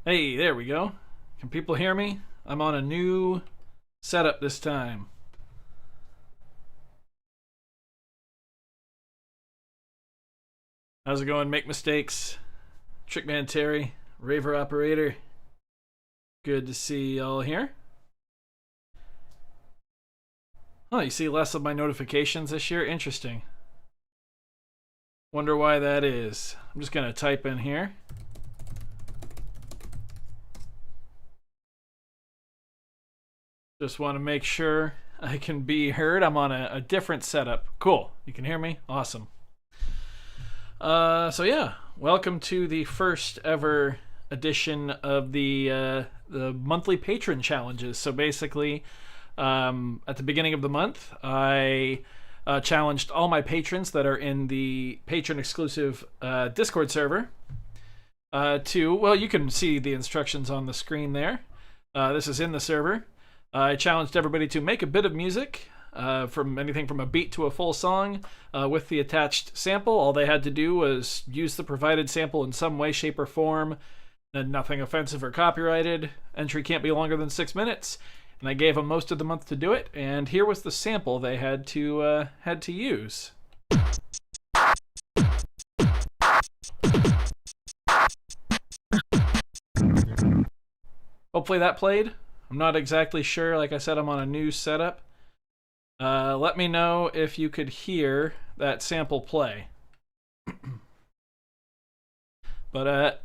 Hey, there we go. Can people hear me? I'm on a new setup this time. How's it going? Make mistakes. Trickman Terry, Raver Operator. Good to see y'all here. Oh, you see less of my notifications this year? Interesting. Wonder why that is. I'm just gonna type in here. Just want to make sure I can be heard. I'm on a different setup. Cool. You can hear me? Awesome. So yeah, welcome to the first ever edition of the monthly patron challenges. So basically, at the beginning of the month, I challenged all my patrons that are in the patron exclusive Discord server to, well, you can see the instructions on the screen there. This is in the server. I challenged everybody to make a bit of music, from anything from a beat to a full song, with the attached sample. All they had to do was use the provided sample in some way, shape, or form, and nothing offensive or copyrighted. Entry can't be longer than 6 minutes. And I gave them most of the month to do it, and here was the sample they had to use. Hopefully that played. I'm not exactly sure. Like I said, I'm on a new setup. Let me know if you could hear that sample play. But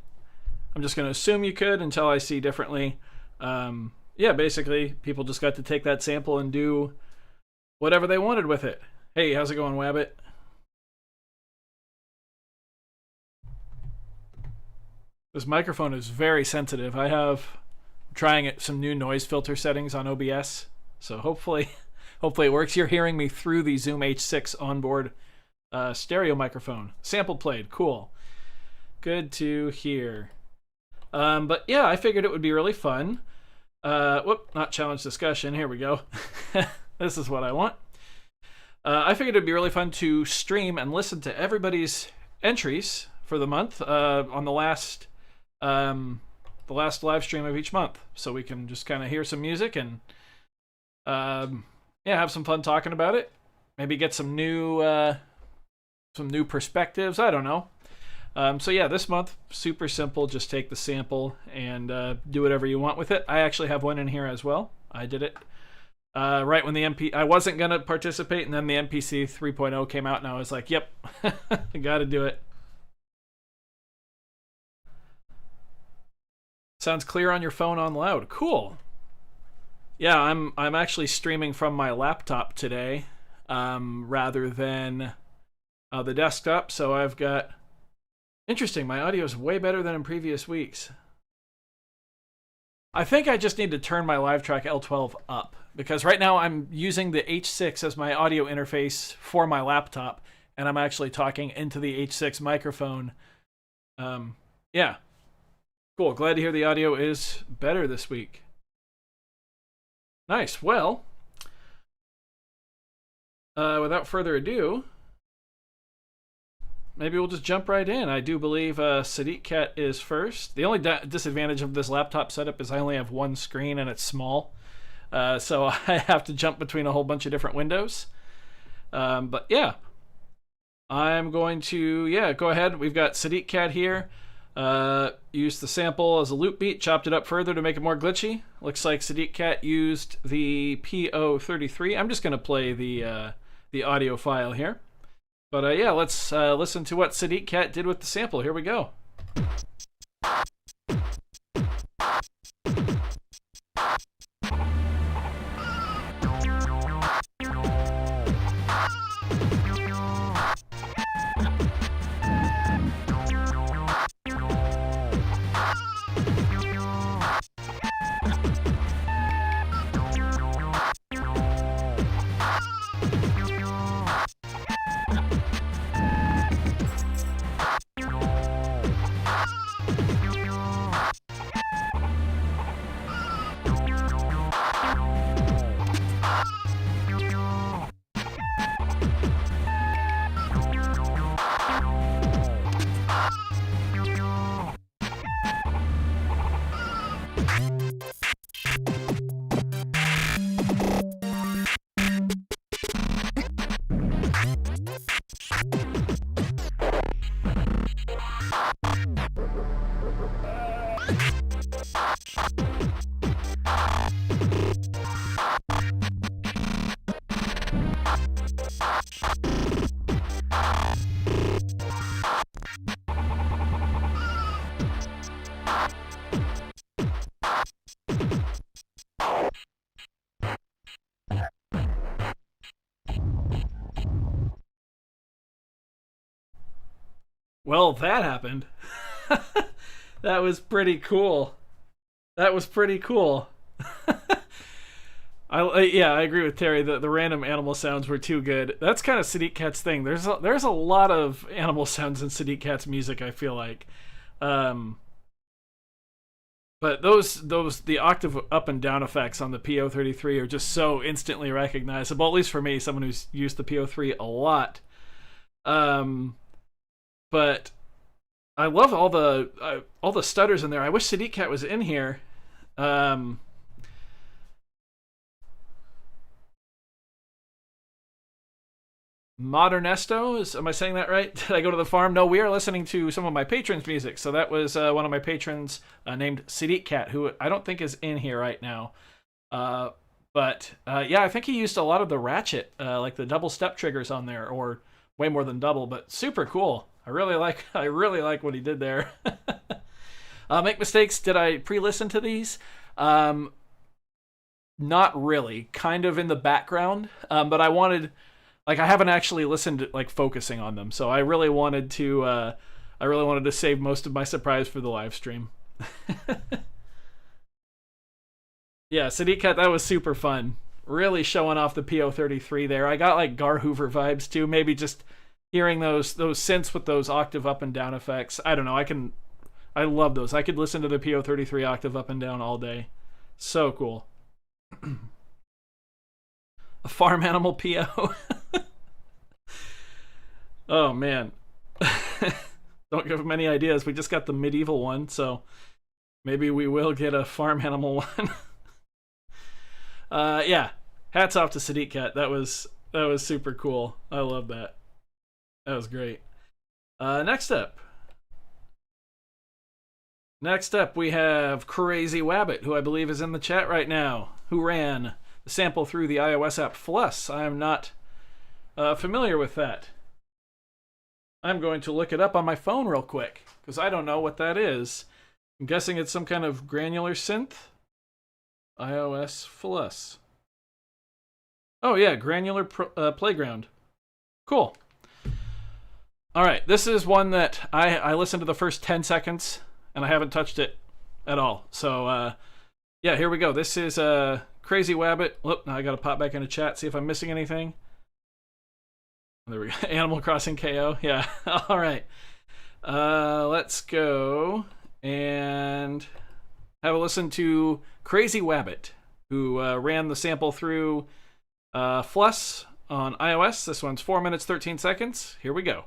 I'm just going to assume you could until I see differently. Yeah, basically, people just got to take that sample and do whatever they wanted with it. Hey, how's it going, Wabbit? This microphone is very sensitive. I'm trying some new noise filter settings on OBS, so hopefully it works. You're hearing me through the Zoom H6 onboard stereo microphone. Sample played. Cool. Good to hear. But yeah, I figured it would be really fun. Not challenge discussion. Here we go. This is what I want. I figured it'd be really fun to stream and listen to everybody's entries for the month on the last live stream of each month, so we can just kind of hear some music and yeah, have some fun talking about it. Maybe get some new perspectives. I don't know. So yeah, this month, super simple. Just take the sample and do whatever you want with it. I actually have one in here as well. I did it right when I wasn't gonna participate, and then the MPC 3.0 came out, and I was like, yep, I gotta do it. Sounds clear on your phone on loud. Cool. Yeah, I'm actually streaming from my laptop today, rather than the desktop. So I've got. Interesting, my audio is way better than in previous weeks. I think I just need to turn my LiveTrack L12 up, because right now I'm using the H6 as my audio interface for my laptop, and I'm actually talking into the H6 microphone. Yeah. Cool, glad to hear the audio is better this week. Nice, well, without further ado, maybe we'll just jump right in. I do believe Sadiq Cat is first. The only disadvantage of this laptop setup is I only have one screen and it's small. So I have to jump between a whole bunch of different windows. But yeah, I'm going to, go ahead. We've got Sadiq Cat here. Used the sample as a loop beat, chopped it up further to make it more glitchy. Looks like Sadiq Cat used the PO33. I'm just going to play the audio file here. But yeah, let's listen to what Sadiq Cat did with the sample. Here we go. Well, that happened. That was pretty cool. That was pretty cool. Yeah, I agree with Terry. The random animal sounds were too good. That's kind of Sadiq Kat's thing. There's a lot of animal sounds in Sadiq Kat's music, I feel like. Um, but those the octave up and down effects on the PO33 are just so instantly recognizable. At least for me, someone who's used the PO3 a lot. Um, but I love all the stutters in there. I wish Sadiq Kat was in here. Um, Modernesto, am I saying that right? Did I go to the farm? No, we are listening to some of my patrons' music. So that was one of my patrons named Sadiq Kat, who I don't think is in here right now. But yeah, I think he used a lot of the ratchet, like the double step triggers on there, or way more than double. But super cool. I really like what he did there. Make mistakes. Did I pre-listen to these? Not really. Kind of in the background, but I wanted. Like, I haven't actually listened to, like, focusing on them, so I really wanted to save most of my surprise for the live stream. Yeah, Sadiq Kat, that was super fun. Really showing off the PO33 there. I got like Gar Hoover vibes too. Maybe just hearing those synths with those octave up and down effects. I don't know. I love those. I could listen to the PO33 octave up and down all day. So cool. A farm animal PO. Oh man. Don't give him any ideas. We just got the medieval one, so maybe we will get a farm animal one. Yeah. Hats off to Sadiq Kat. That was super cool. I love that. That was great. Next up, we have Crazy Wabbit, who I believe is in the chat right now, who ran the sample through the iOS app Fluss. I am not familiar with that. I'm going to look it up on my phone real quick, because I don't know what that is. I'm guessing it's some kind of granular synth. iOS Fluss. Oh yeah, granular playground. Cool. All right, this is one that I listened to the first 10 seconds, and I haven't touched it at all. So, yeah, here we go. This is Crazy Wabbit. Whoop, now I got to pop back into chat, see if I'm missing anything. There we go. Animal Crossing KO. Yeah. All right. Let's go and have a listen to Crazy Wabbit, who ran the sample through Fluss on iOS. This one's 4 minutes, 13 seconds. Here we go.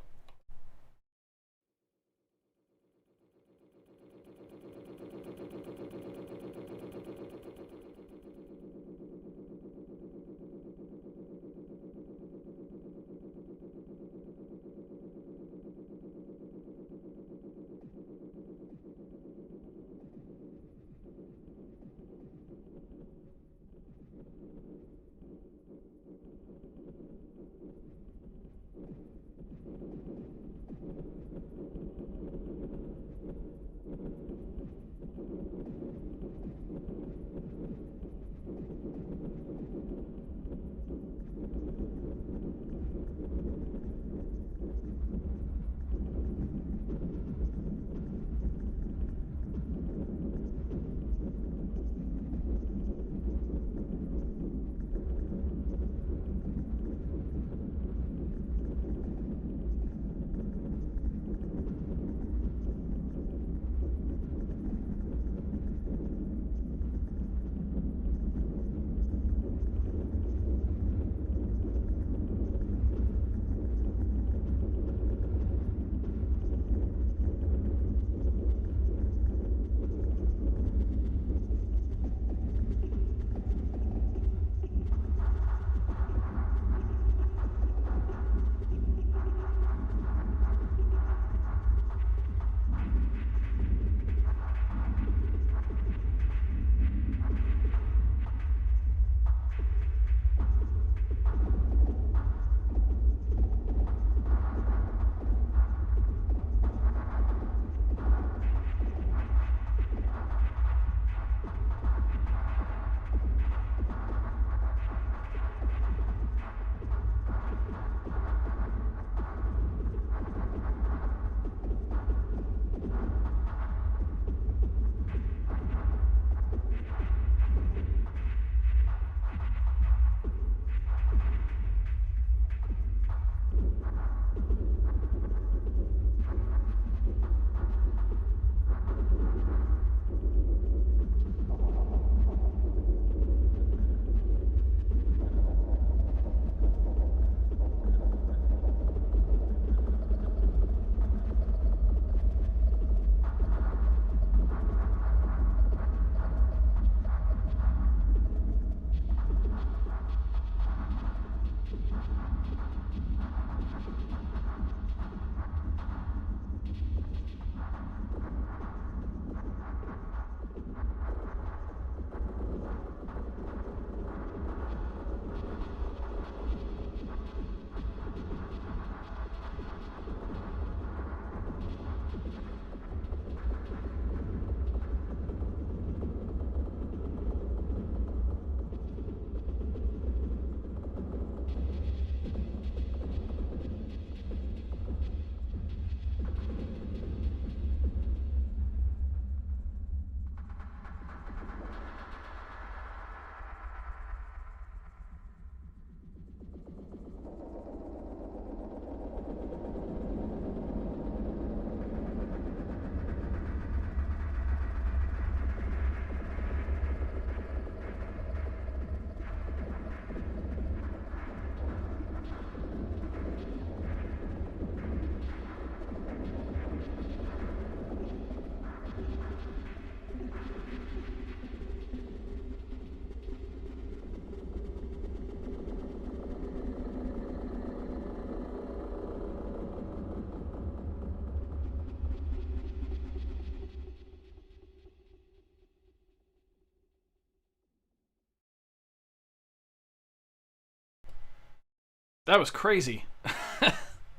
That was crazy.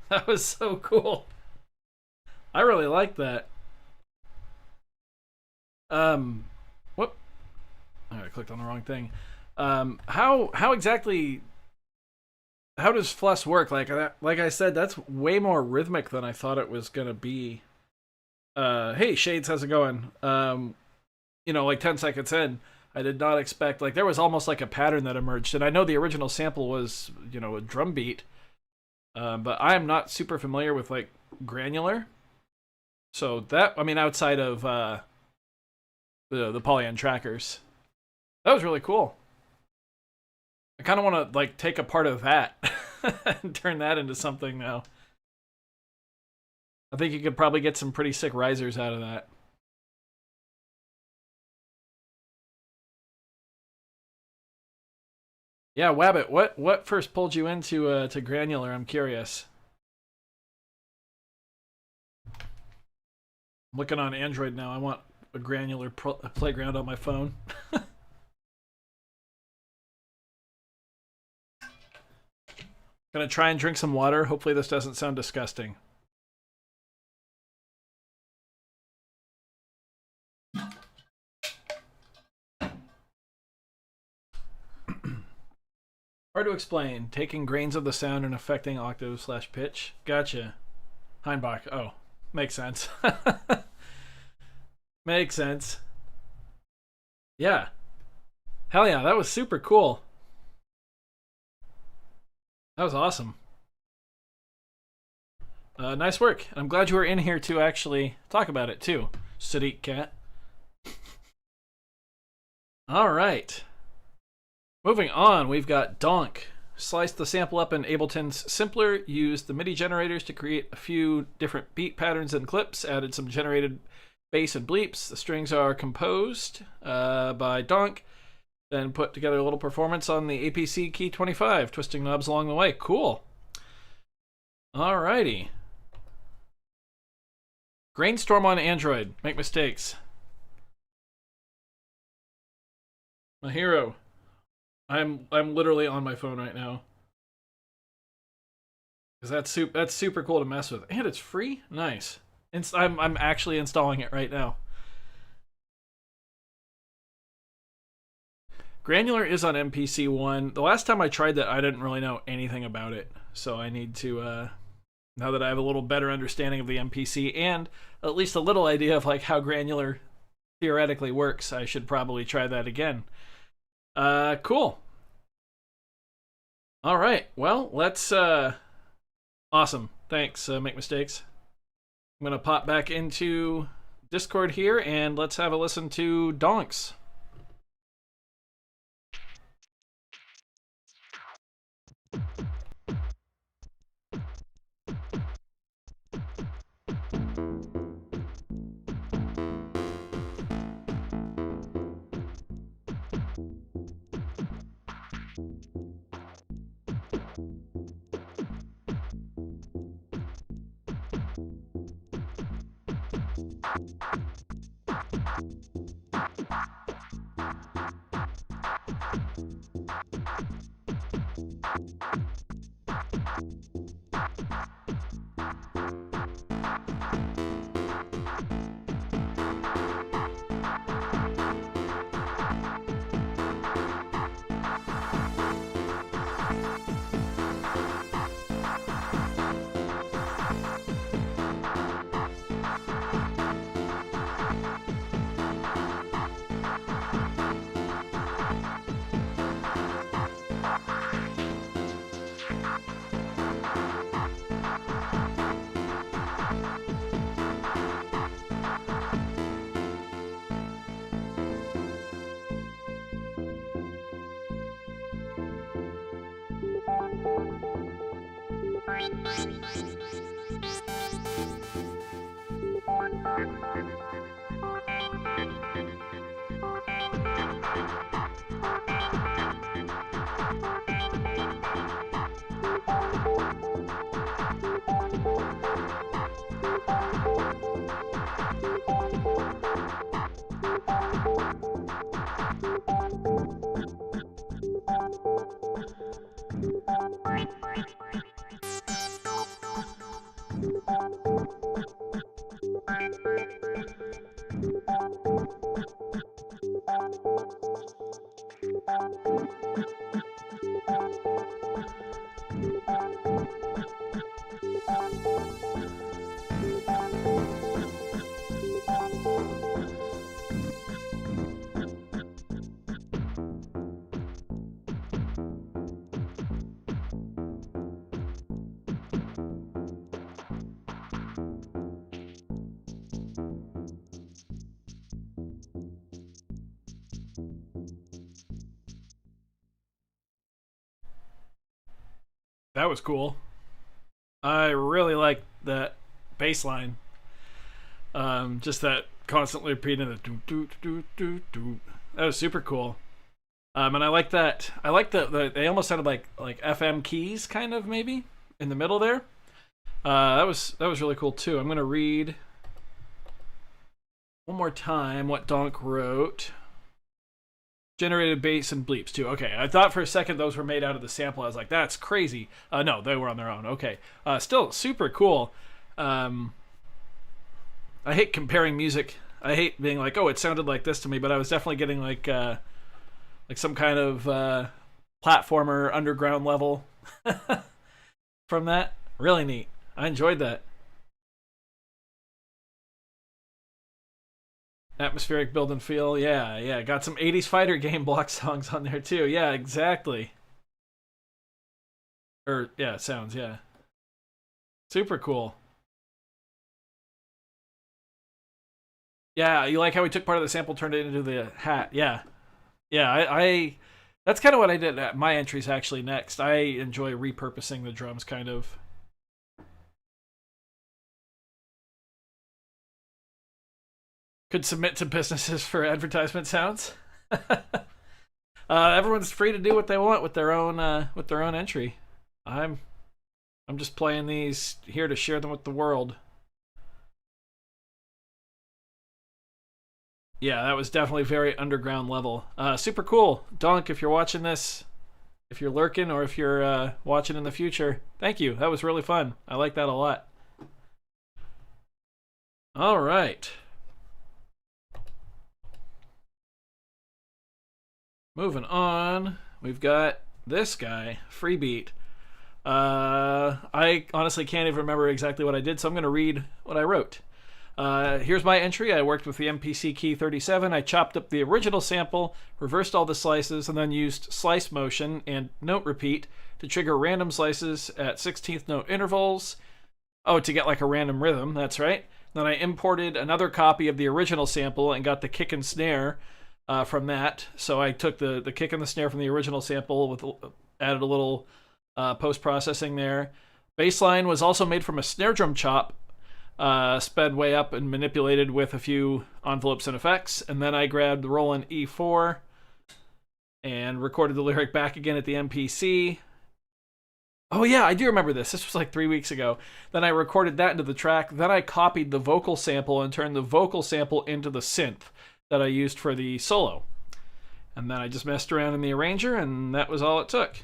That was so cool. I really like that. Whoop. I clicked on the wrong thing. How exactly? How does Fluss work? Like I said, that's way more rhythmic than I thought it was gonna be. Hey Shades, how's it going? Like 10 seconds in, I did not expect, like, there was almost like a pattern that emerged, and I know the original sample was, a drum beat, but I'm not super familiar with like granular. So that, I mean, outside of the Polyan trackers, that was really cool. I kind of want to like take a part of that and turn that into something now. I think you could probably get some pretty sick risers out of that. Yeah, Wabbit, what first pulled you into to granular? I'm curious. I'm looking on Android now. I want a granular playground on my phone. Gonna try and drink some water. Hopefully this doesn't sound disgusting. Hard to explain. Taking grains of the sound and affecting octave/pitch. Gotcha. Heimbach. Oh, makes sense. Makes sense. Yeah. Hell yeah, that was super cool. That was awesome. Nice work. I'm glad you were in here to actually talk about it too, Sadiq Cat. All right. Moving on, we've got Donk. Sliced the sample up in Ableton's Simpler, used the MIDI generators to create a few different beat patterns and clips, added some generated bass and bleeps. The strings are composed by Donk, then put together a little performance on the APC Key 25, twisting knobs along the way. Cool. Alrighty. Grainstorm on Android. Make mistakes. My hero. I'm literally on my phone right now. Cause that's super cool to mess with, and it's free. Nice. I'm actually installing it right now. Granular is on MPC 1. The last time I tried that, I didn't really know anything about it, so I need to now that I have a little better understanding of the MPC and at least a little idea of like how granular theoretically works, I should probably try that again. Cool. All right. Well, let's. Awesome. Thanks. Make mistakes. I'm gonna pop back into Discord here and let's have a listen to Donks. That was cool. I really like that bass line. Just that constantly repeating the do do do do do. That was super cool. And I like that. I like they almost sounded like FM keys, kind of maybe in the middle there. That was really cool too. I'm gonna read one more time what Donk wrote. Generated bass and bleeps too. Okay, I thought for a second those were made out of the sample. I was like, that's crazy. No, they were on their own. Okay, still super cool. I hate comparing music. I hate being like, oh, it sounded like this to me, but I was definitely getting like some kind of platformer underground level from that. Really neat. I enjoyed that. Atmospheric build and feel. Yeah, yeah. Got some 80s fighter game block songs on there too. Yeah, exactly. Or, yeah, sounds, yeah. Super cool. Yeah, you like how we took part of the sample, turned it into the hat. Yeah. Yeah, I that's kind of what I did at my entries actually next. I enjoy repurposing the drums kind of. Could submit to businesses for advertisement sounds. Everyone's free to do what they want with their own entry. I'm I'm just playing these here to share them with the world. Yeah, that was definitely very underground level. Super cool. Donk, if you're watching this, if you're lurking or if you're watching in the future, thank you. That was really fun. I like that a lot. All right. Moving on, we've got this guy, Freebeat. I honestly can't even remember exactly what I did, so I'm going to read what I wrote. Here's my entry. I worked with the MPC key 37. I chopped up the original sample, reversed all the slices, and then used slice motion and note repeat to trigger random slices at 16th note intervals. Oh, to get like a random rhythm, that's right. Then I imported another copy of the original sample and got the kick and snare from that. So I took the kick and the snare from the original sample, with added a little post-processing there. Bassline was also made from a snare drum chop, sped way up and manipulated with a few envelopes and effects. And then I grabbed the Roland E4 and recorded the lyric back again at the MPC. Oh yeah, I do remember this. This was like 3 weeks ago. Then I recorded that into the track. Then I copied the vocal sample and turned the vocal sample into the synth that I used for the solo. And then I just messed around in the arranger, and that was all it took.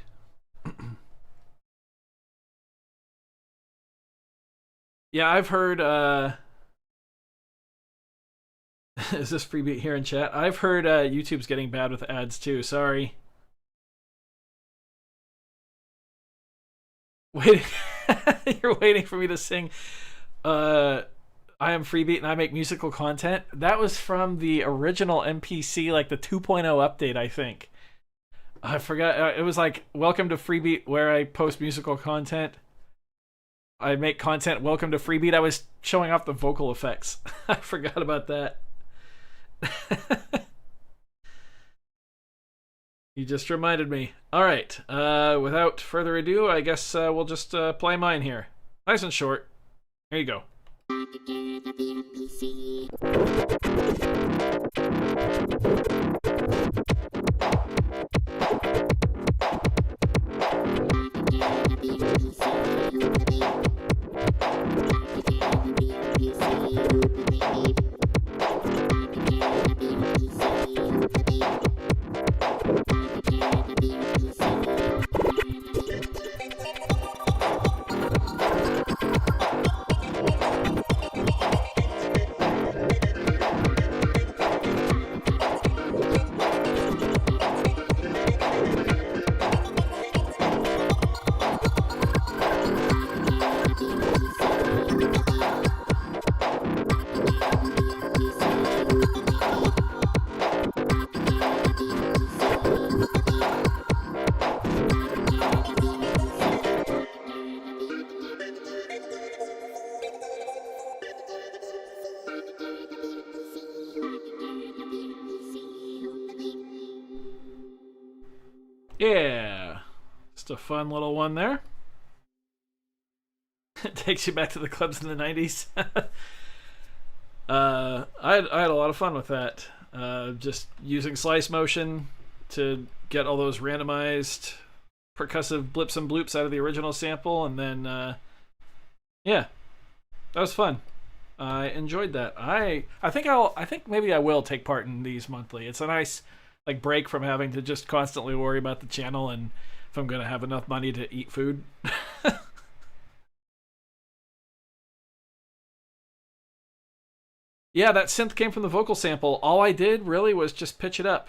Yeah, I've heard, is this Freebeat here in chat? I've heard YouTube's getting bad with ads too, sorry. Waiting, you're waiting for me to sing, I am Freebeat and I make musical content. That was from the original MPC, like the 2.0 update, I think. I forgot, it was like, welcome to Freebeat, where I post musical content. I make content, welcome to Freebeat. I was showing off the vocal effects. I forgot about that. You just reminded me. All right, without further ado, I guess we'll just play mine here. Nice and short. Here you go. Yeah, just a fun little one there. It takes you back to the clubs in the 90s. I had a lot of fun with that. Just using slice motion to get all those randomized percussive blips and bloops out of the original sample, and then yeah, that was fun. I enjoyed that. I think maybe I will take part in these monthly. It's a nice like break from having to just constantly worry about the channel and if I'm gonna have enough money to eat food. Yeah, that synth came from the vocal sample. All I did really was just pitch it up.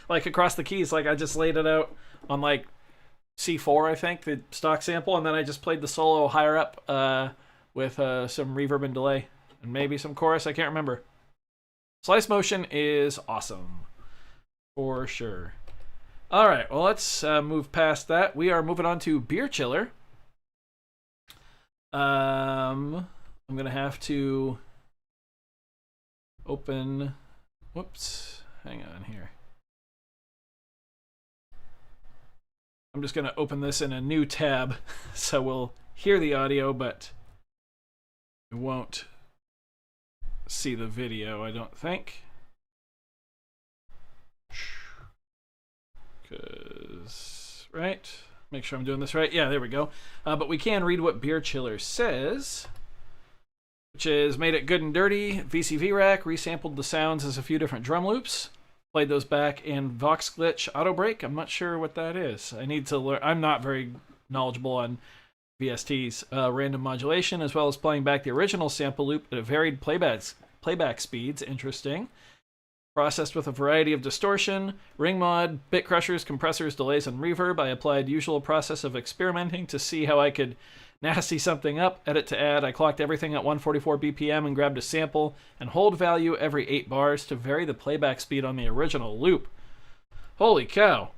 Like across the keys. Like I just laid it out on like C4, I think, the stock sample, and then I just played the solo higher up with some reverb and delay. And maybe some chorus, I can't remember. Slice motion is awesome. For sure. Alright, well let's move past that. We are moving on to Beer Chiller. I'm going to have to open, whoops, hang on here. I'm just going to open this in a new tab so we'll hear the audio, but we won't see the video, I don't think. Because, right, make sure I'm doing this right. Yeah, there we go. But we can read what Beer Chiller says, which is made it good and dirty, VCV rack, resampled the sounds as a few different drum loops, played those back in Vox Glitch Auto Break. I'm not sure what that is. I need to learn. I'm not very knowledgeable on VST's random modulation, as well as playing back the original sample loop at varied playback speeds. Interesting. Processed with a variety of distortion, ring mod, bit crushers, compressors, delays, and reverb. I applied usual process of experimenting to see how I could nasty something up, edit to add. I clocked everything at 144 BPM and grabbed a sample and hold value every 8 bars to vary the playback speed on the original loop. Holy cow.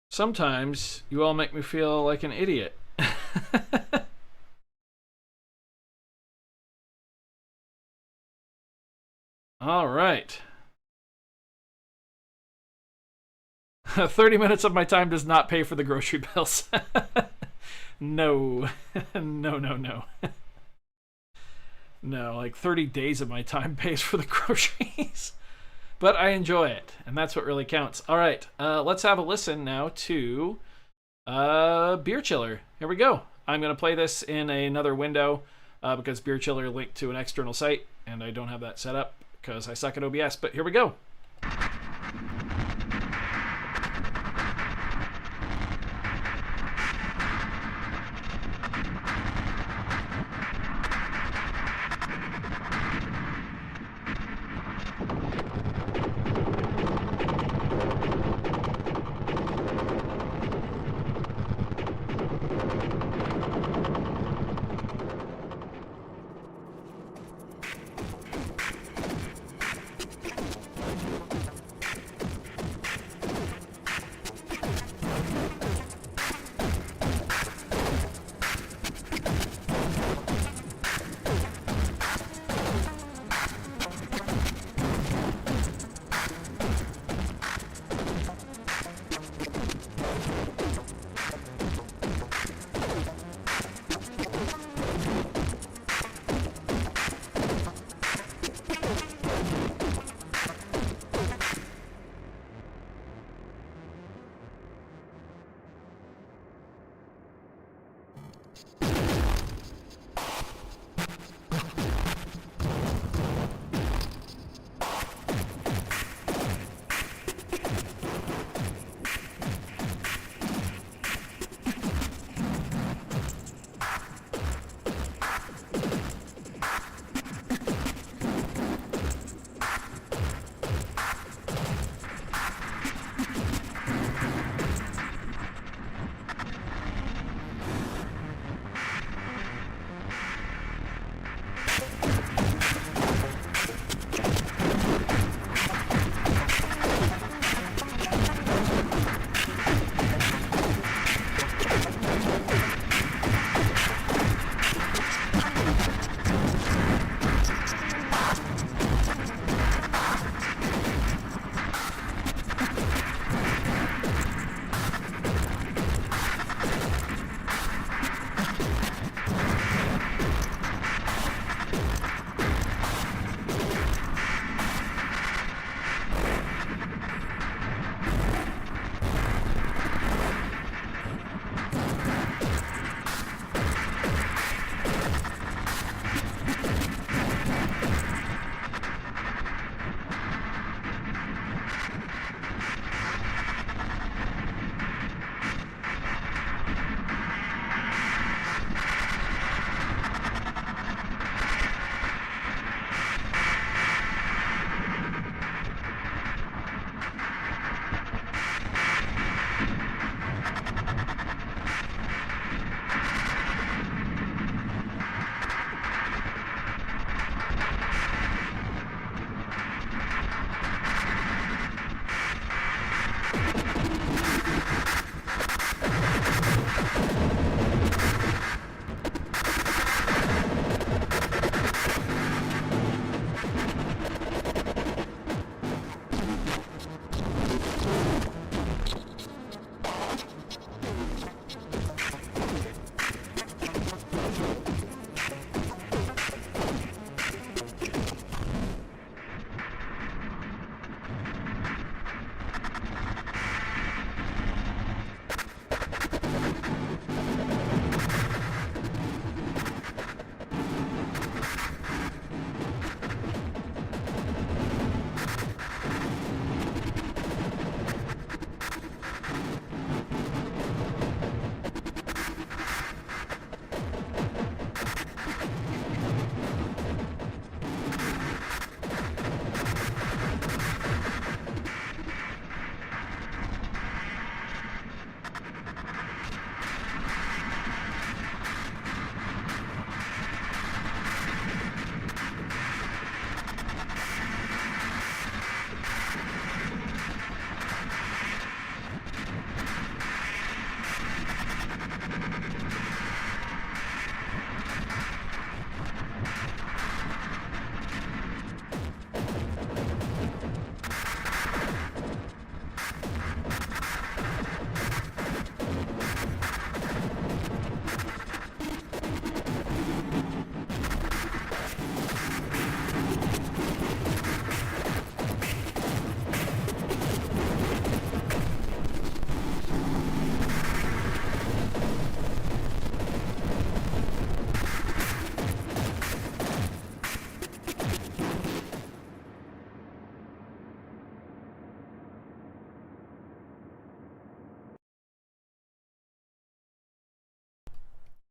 Sometimes you all make me feel like an idiot. All right. 30 minutes of my time does not pay for the grocery bills. No. No. No, like 30 days of my time pays for the groceries. But I enjoy it, and that's what really counts. All right, let's have a listen now to Beer Chiller. Here we go. I'm going to play this in another window because Beer Chiller linked to an external site, and I don't have that set up because I suck at OBS, but here we go.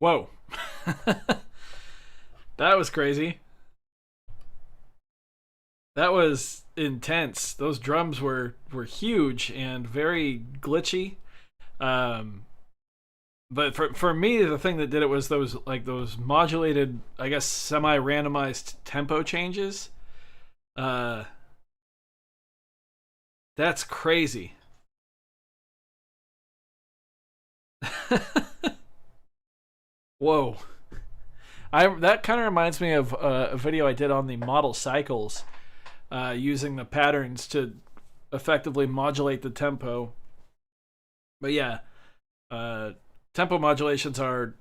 Whoa. That was crazy. That was intense. Those drums were huge and very glitchy. Um, but for me, the thing that did it was those modulated, I guess, semi-randomized tempo changes. Uh, that's crazy. Whoa. I that kind of reminds me of a video I did on the model cycles, using the patterns to effectively modulate the tempo. But yeah, uh, tempo modulations are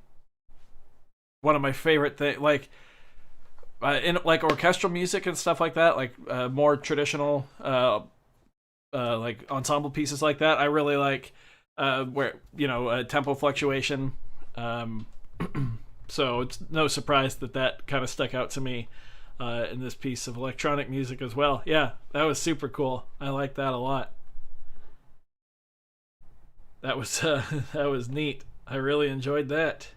one of my favorite things. Like in like orchestral music and stuff like that, like more traditional, like ensemble pieces like that. I really like where tempo fluctuation. Um, so it's no surprise that that kind of stuck out to me in this piece of electronic music as well. Yeah, that was super cool. I like that a lot. That was that was neat. I really enjoyed that.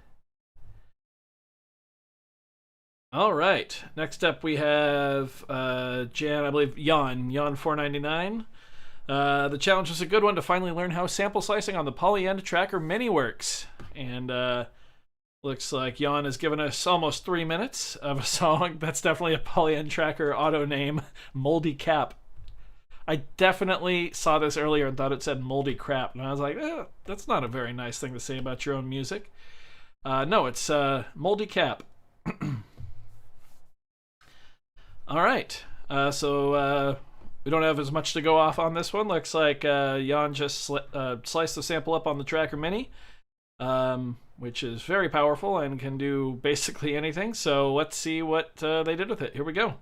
All right. Next up, we have Jan, I believe Jan 499. The challenge was a good one to finally learn how sample slicing on the Polyend Tracker Mini works, and looks like Jan has given us almost 3 minutes of a song. That's definitely a Polyend Tracker auto name, Moldy Cap. I definitely saw this earlier and thought it said moldy crap, and I was like, that's not a very nice thing to say about your own music. No, it's moldy cap. All right. So we don't have as much to go off on this one. Looks like Jan just sliced the sample up on the Tracker Mini, which is very powerful and can do basically anything. So let's see what they did with it. Here we go.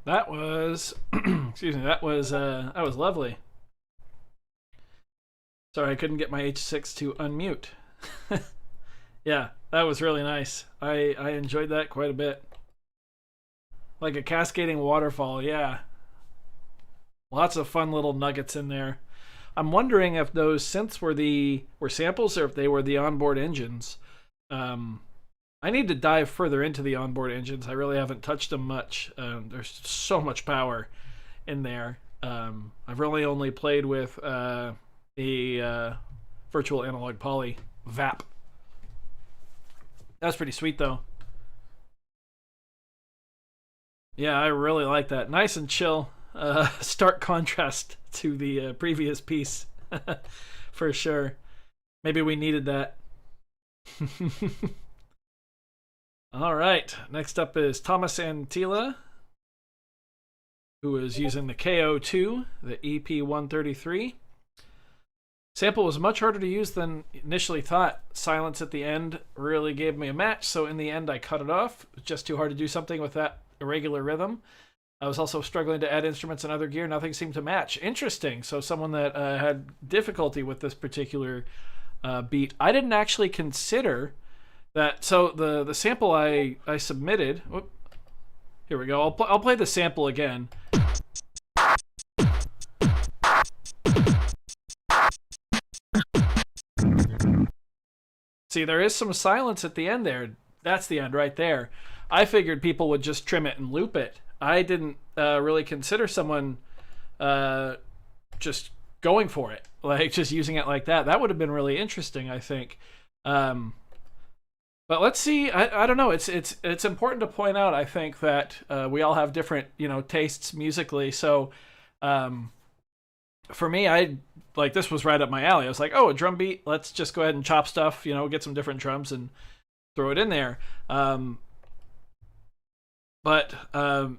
That was, excuse me, that was lovely. Sorry, I couldn't get my H6 to unmute. Yeah, that was really nice. I enjoyed that quite a bit. Like a cascading waterfall, yeah. Lots of fun little nuggets in there. I'm wondering if those synths were samples or if they were the onboard engines. Um, I need to dive further into the onboard engines. I really haven't touched them much. There's so much power in there. I've really only played with a virtual analog poly VAP. That's pretty sweet though. Yeah, I really like that. Nice and chill. Stark contrast to the previous piece, for sure. Maybe we needed that. All right. Next up is Thomas Antila, who is using the KO2, the EP133. Sample was much harder to use than initially thought. Silence at the end really gave me a match, so in the end I cut it off. It was just too hard to do something with that irregular rhythm. I was also struggling to add instruments and other gear. Nothing seemed to match. Interesting. So someone that had difficulty with this particular beat. I didn't actually consider that. So the sample I submitted. Whoop, here we go. I'll play the sample again. See, there is some silence at the end there. That's the end right there. I figured people would just trim it and loop it. I didn't really consider someone just going for it, like just using it like that. That would have been really interesting, I think. But let's see. I don't know. It's important to point out, I think, that we all have different tastes musically. So for me, this was right up my alley. I was like, oh, a drum beat. Let's just go ahead and chop stuff. Get some different drums and throw it in there. But I'll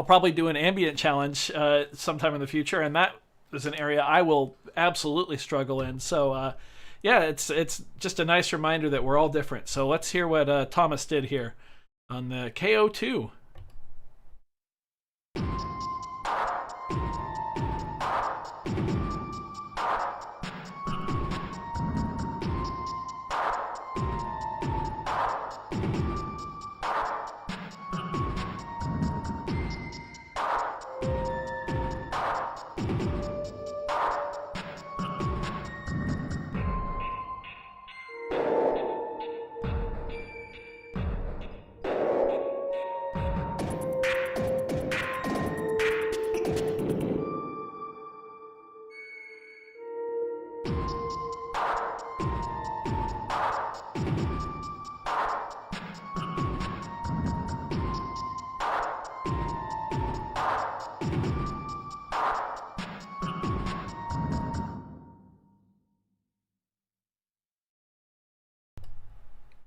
probably do an ambient challenge sometime in the future, and that is an area I will absolutely struggle in. So yeah, it's just a nice reminder that we're all different. So let's hear what Thomas did here on the KO2.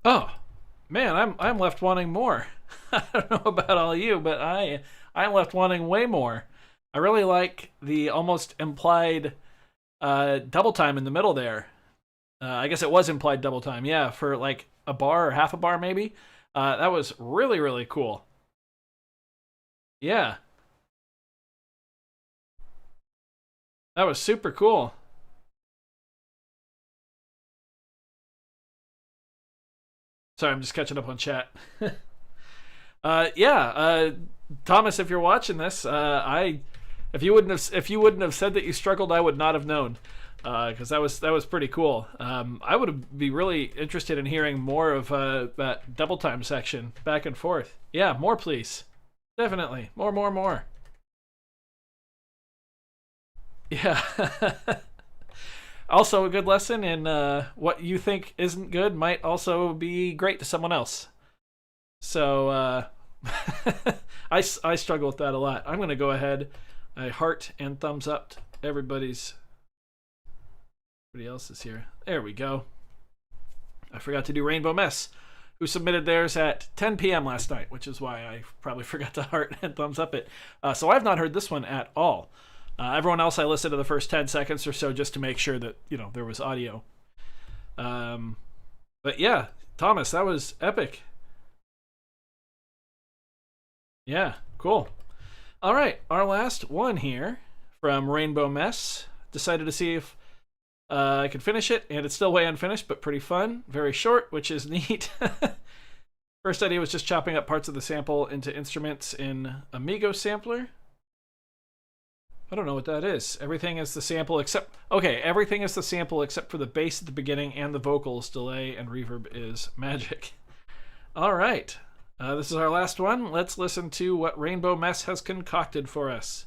Oh, man, I'm left wanting more. I don't know about all you, but I'm left wanting way more. I really like the almost implied double time in the middle there. I guess it was implied double time, yeah, for like a bar or half a bar maybe. That was really, really cool. Yeah, that was super cool. Sorry, I'm just catching up on chat. Yeah, Thomas, if you're watching this, if you wouldn't have said that you struggled, I would not have known, because that was pretty cool. I would be really interested in hearing more of that double time section back and forth. Yeah, more please, definitely more. Yeah. Also, a good lesson in what you think isn't good might also be great to someone else. So I struggle with that a lot. I'm going to go ahead. I heart and thumbs up to everybody else is here. There we go. I forgot to do Rainbow Mess, who submitted theirs at 10 p.m. last night, which is why I probably forgot to heart and thumbs up it. So I've not heard this one at all. Everyone else, I listened to the first 10 seconds or so just to make sure that, there was audio. But yeah, Thomas, that was epic. Yeah, cool. All right, our last one here from Rainbow Mess. Decided to see if I could finish it, and it's still way unfinished, but pretty fun. Very short, which is neat. First idea was just chopping up parts of the sample into instruments in Amigo Sampler. I don't know what that is. Everything is the sample except... Okay, everything is the sample except for the bass at the beginning and the vocals. Delay and reverb is magic. All right. This is our last one. Let's listen to what Rainbow Mess has concocted for us.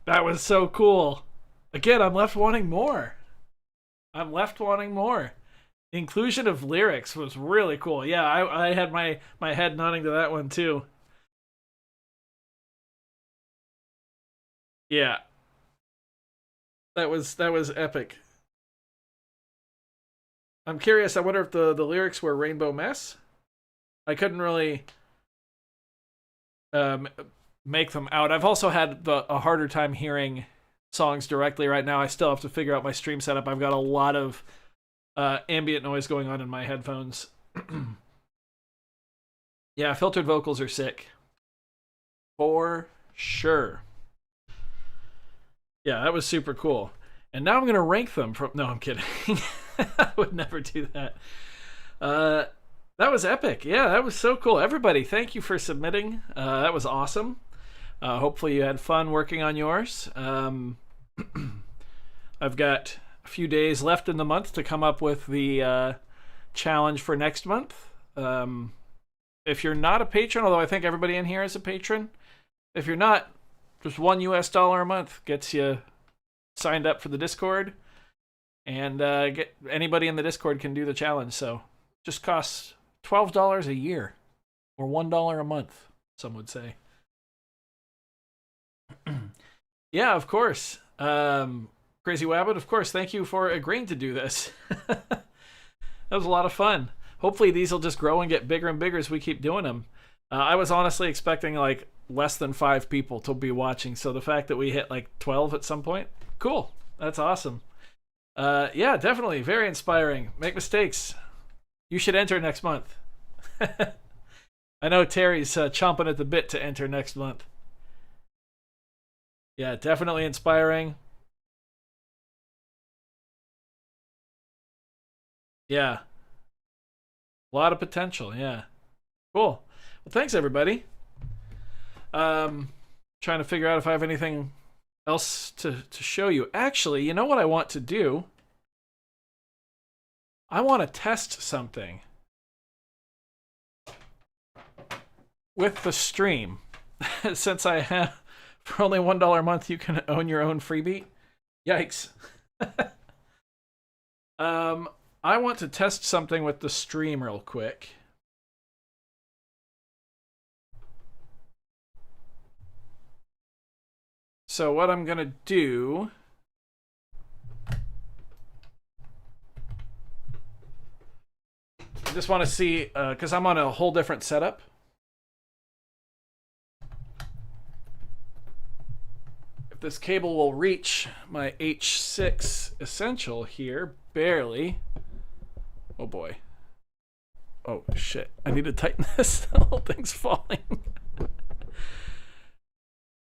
That was so cool. Again, I'm left wanting more. I'm left wanting more. The inclusion of lyrics was really cool. Yeah, I had my head nodding to that one too. Yeah, that was epic. I'm curious. I wonder if the lyrics were Rainbow Mess. I couldn't really um, make them out. I've also had a harder time hearing songs directly right now. I still have to figure out my stream setup. I've got a lot of ambient noise going on in my headphones. Yeah, filtered vocals are sick. For sure. Yeah, that was super cool. And now I'm going to rank them from... No, I'm kidding. I would never do that. That was epic. Yeah, that was so cool. Everybody, thank you for submitting. That was awesome. Hopefully you had fun working on yours. I've got a few days left in the month to come up with the challenge for next month. If you're not a patron, although I think everybody in here is a patron, if you're not, just $1 a month gets you signed up for the Discord, and get anybody in the Discord can do the challenge. So just costs $12 a year, or $1 a month, some would say. Yeah, of course. Crazy Wabbit, of course. Thank you for agreeing to do this. That was a lot of fun. Hopefully these will just grow and get bigger and bigger as we keep doing them. I was honestly expecting like less than 5 people to be watching, so the fact that we hit like 12 at some point, cool. That's awesome. Yeah, definitely very inspiring. Make mistakes. You should enter next month. I know Terry's chomping at the bit to enter next month. Yeah, definitely inspiring. Yeah, a lot of potential. Yeah, cool. Well, thanks everybody. Trying to figure out if I have anything else to show you. Actually, you know what I want to do? I want to test something with the stream. Since I have, for only $1 a month, you can own your own freebie. Yikes. I want to test something with the stream real quick. So what I'm gonna do, I just want to see, because I'm on a whole different setup. If this cable will reach my H6 Essential here, barely. Oh boy. Oh shit! I need to tighten this. The whole thing's falling.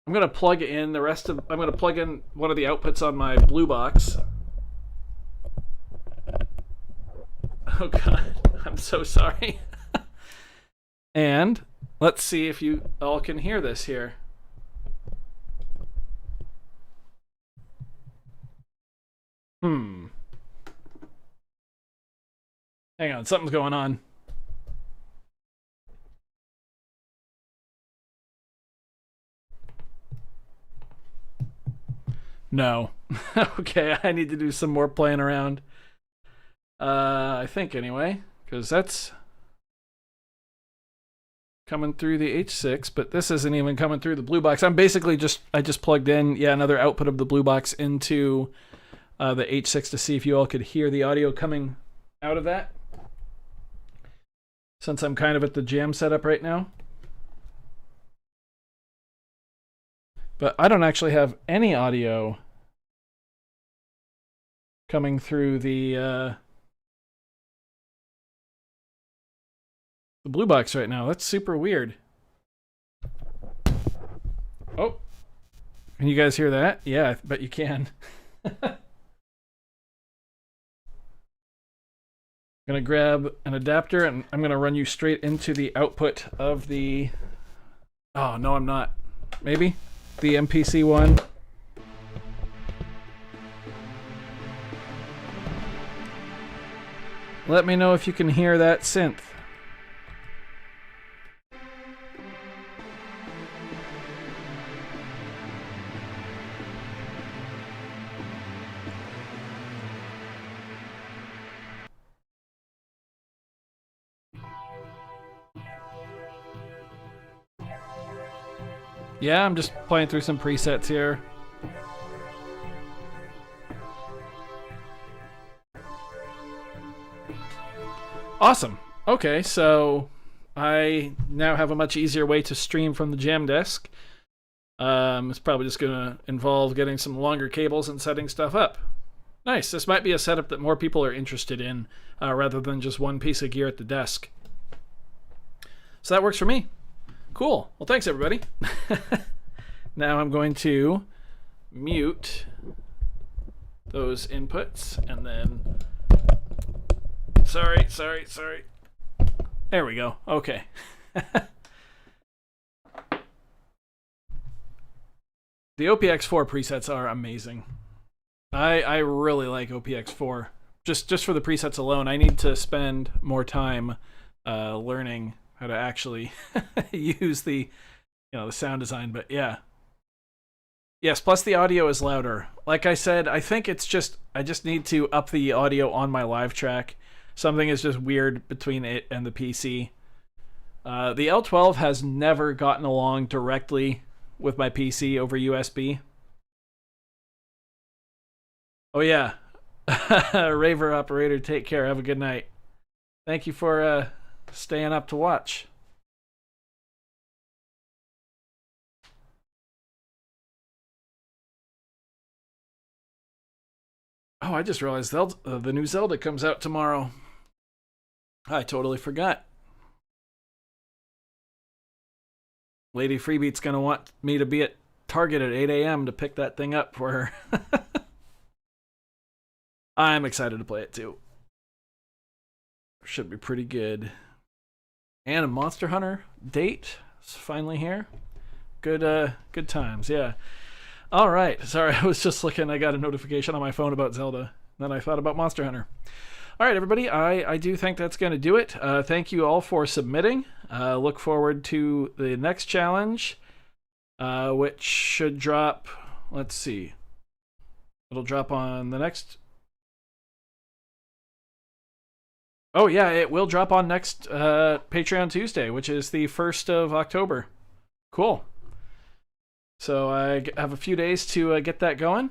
I'm gonna plug in the rest of. I'm gonna plug in one of the outputs on my blue box. Oh god, I'm so sorry. And let's see if you all can hear this here. Hang on, something's going on. No. Okay, I need to do some more playing around. I think anyway, because that's coming through the H6, but this isn't even coming through the blue box. I'm basically I just plugged in, another output of the blue box into the H6 to see if you all could hear the audio coming out of that. Since I'm kind of at the jam setup right now. But I don't actually have any audio coming through the blue box right now. That's super weird. Oh, can you guys hear that? Yeah, I bet you can. I'm gonna grab an adapter and I'm gonna run you straight into the output of the. Oh no, I'm not. Maybe the MPC one. Let me know if you can hear that synth. Yeah, I'm just playing through some presets here. Awesome. Okay, so I now have a much easier way to stream from the jam desk. It's probably just going to involve getting some longer cables and setting stuff up. Nice. This might be a setup that more people are interested in rather than just one piece of gear at the desk. So that works for me. Cool. Well, thanks, everybody. Now I'm going to mute those inputs and then... Sorry. There we go. Okay. The OPX4 presets are amazing. I really like OPX4. Just for the presets alone, I need to spend more time learning how to actually use the the sound design, but yeah. Yes, plus the audio is louder. Like I said, I think I just need to up the audio on my live track. Something is just weird between it and the PC. The L12 has never gotten along directly with my PC over USB. Oh yeah. Raver operator, take care. Have a good night. Thank you for staying up to watch. Oh, I just realized the new Zelda comes out tomorrow. I totally forgot. Lady Freebeat's gonna want me to be at Target at 8 a.m. to pick that thing up for her. I'm excited to play it too. Should be pretty good. And a Monster Hunter date is finally here. Good times, yeah. All right. Sorry, I was just looking. I got a notification on my phone about Zelda. Then I thought about Monster Hunter. All right, everybody. I do think that's going to do it. Thank you all for submitting. Look forward to the next challenge, which should drop. Let's see. It'll drop on the next. Oh, yeah, it will drop on next Patreon Tuesday, which is the 1st of October. Cool. So I have a few days to get that going.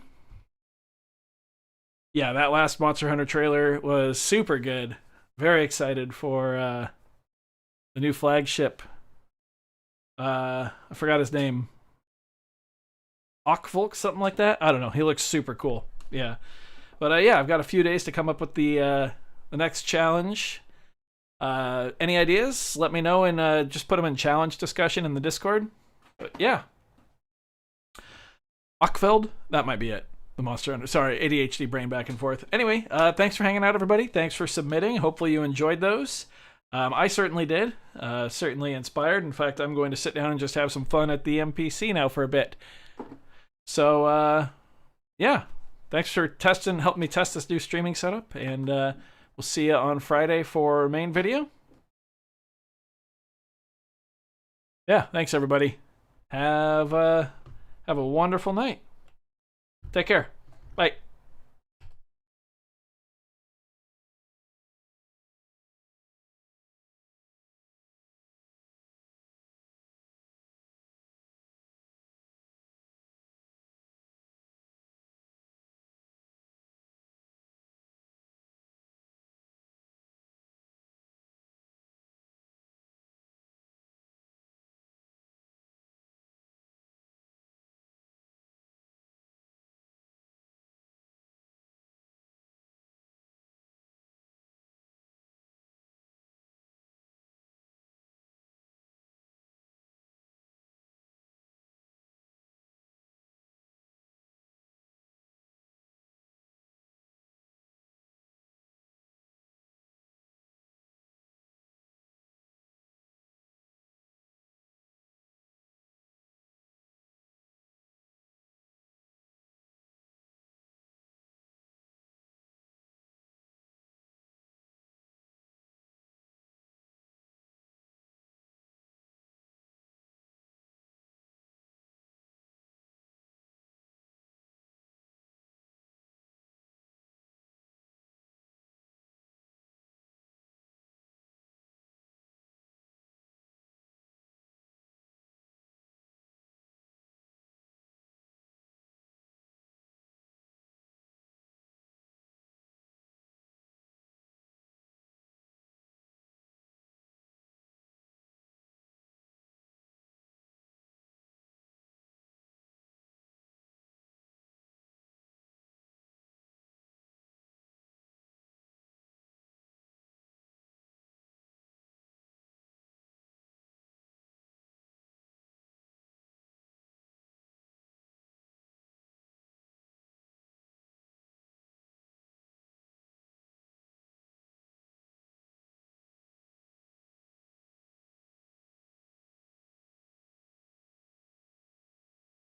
Yeah, that last Monster Hunter trailer was super good. Very excited for the new flagship. I forgot his name. Ockvolk, something like that? I don't know. He looks super cool. Yeah. But yeah, I've got a few days to come up with the next challenge. Any ideas? Let me know and just put them in challenge discussion in the Discord. But yeah. Achfeld, that might be it. The Monster Hunter. Sorry, ADHD brain back and forth. Anyway, thanks for hanging out, everybody. Thanks for submitting. Hopefully you enjoyed those. I certainly did. Certainly inspired. In fact, I'm going to sit down and just have some fun at the MPC now for a bit. So, yeah. Thanks for helping me test this new streaming setup. And we'll see you on Friday for main video. Yeah, thanks, everybody. Have a wonderful night. Take care. Bye.